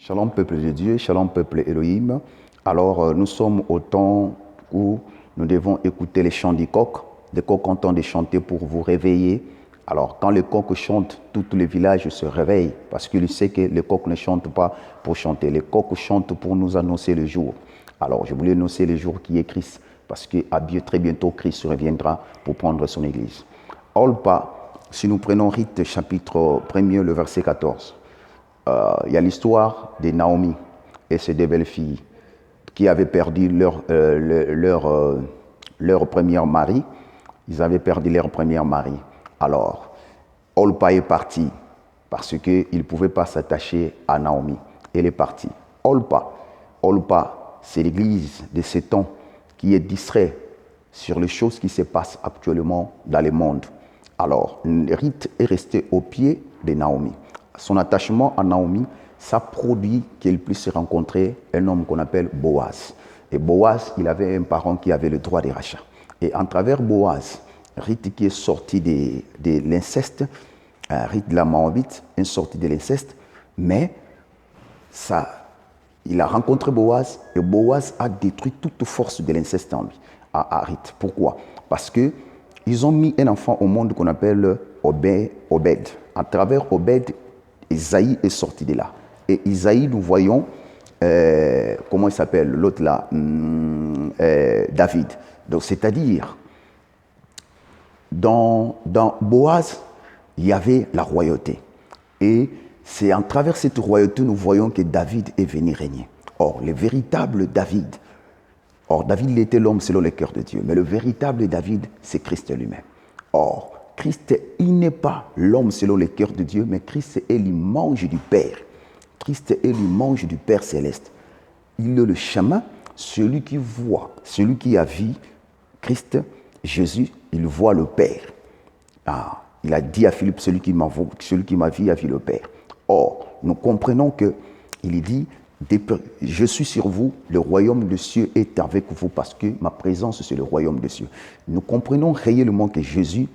Shalom peuple de Dieu, shalom peuple Elohim. Alors nous sommes au temps où nous devons écouter les chants du coq. Les coqs entendent chanter pour vous réveiller. Alors quand les coqs chantent, tout le village se réveille parce qu'il sait que les coqs ne chantent pas pour chanter. Les coqs chantent pour nous annoncer le jour. Alors je voulais annoncer le jour qui est Christ parce que très bientôt Christ reviendra pour prendre son église. Olpa, si nous prenons Rite chapitre 1er, le verset 14. Il y a l'histoire de Naomi et ses deux belles-filles qui avaient perdu leur premier mari. Ils avaient perdu leur premier mari. Alors, Olpa est parti parce qu'il ne pouvait pas s'attacher à Naomi. Elle est partie. Olpa, c'est l'église de ce temps qui est distrait sur les choses qui se passent actuellement dans le monde. Alors, Rite est resté au pied de Naomi. Son attachement à Naomi, ça produit qu'elle puisse rencontrer un homme qu'on appelle Boaz. Et Boaz, il avait un parent qui avait le droit de rachat. Et en travers Boaz, Rite qui est sorti de l'inceste, Rite de la Moabite est sorti de l'inceste, mais il a rencontré Boaz et Boaz a détruit toute force de l'inceste en lui, à Rite. Pourquoi? Parce qu'ils ont mis un enfant au monde qu'on appelle Obed. À travers Obed, Isaïe est sorti de là. Et Isaïe, nous voyons, comment il s'appelle, l'autre là, David. Donc, c'est-à-dire, dans Boaz, il y avait la royauté. Et c'est en travers cette royauté, nous voyons que David est venu régner. Or, le véritable David, David, il était l'homme selon le cœur de Dieu, mais le véritable David, c'est Christ lui-même. Or, Christ, il n'est pas l'homme selon le cœur de Dieu, mais Christ est l'image du Père. Christ est l'image du Père céleste. Il est le chemin, celui qui voit, celui qui a vu Christ, Jésus, il voit le Père. Il a dit à Philippe, celui qui m'a vu a vu le Père. Or, nous comprenons qu'il dit, je suis sur vous, le royaume des cieux est avec vous parce que ma présence, c'est le royaume des cieux. Nous comprenons réellement que Jésus,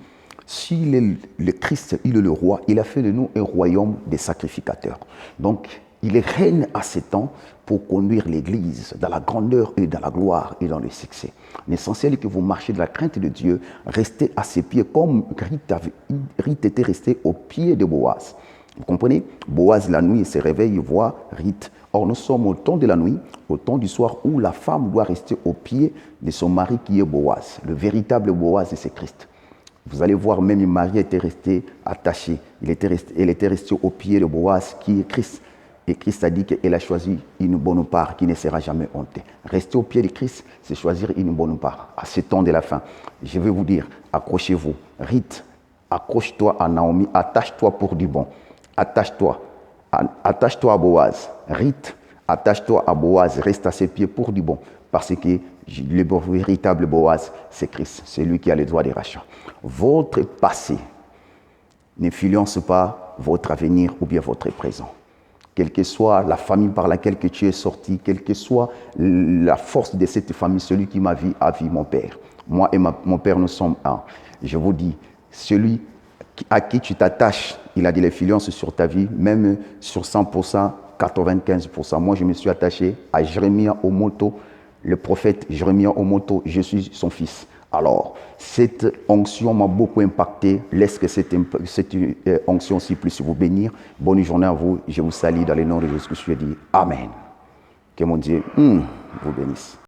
s'il est le Christ, il est le roi, il a fait de nous un royaume des sacrificateurs. Donc, il règne à ce temps pour conduire l'Église dans la grandeur et dans la gloire et dans le succès. L'essentiel est que vous marchez de la crainte de Dieu, restez à ses pieds comme Rite était resté au pied de Boaz. Vous comprenez? Boaz, la nuit, il se réveille, il voit Rite. Or, nous sommes au temps de la nuit, au temps du soir, où la femme doit rester au pied de son mari qui est Boaz. Le véritable Boaz, c'est Christ. Vous allez voir, même Marie était restée attachée. Elle était restée au pied de Boaz, qui est Christ. Et Christ a dit qu'elle a choisi une bonne part qui ne sera jamais hontée. Rester au pied de Christ, c'est choisir une bonne part. À ce temps de la fin, je vais vous dire, accrochez-vous. Rite, accroche-toi à Naomi, attache-toi pour du bon. Attache-toi à Boaz. Rite, attache-toi à Boaz, reste à ses pieds pour du bon. Parce que le véritable Boaz, c'est Christ. C'est lui qui a le droit de rachat. Votre passé n'influence pas votre avenir ou bien votre présent. Quelle que soit la famille par laquelle que tu es sorti, quelle que soit la force de cette famille, celui qui m'a vu a vu mon père. Moi et mon père, nous sommes un. Je vous dis, celui à qui tu t'attaches, il a de l'influence sur ta vie, même sur 100%, 95%. Moi, je me suis attaché à Jérémia Omoto, le prophète Jérémia Omoto, je suis son fils. Alors, cette onction m'a beaucoup impacté. Laisse que cette onction-ci puisse vous bénir. Bonne journée à vous. Je vous salue dans le nom de Jésus-Christ. Je dis Amen. Que mon Dieu vous bénisse.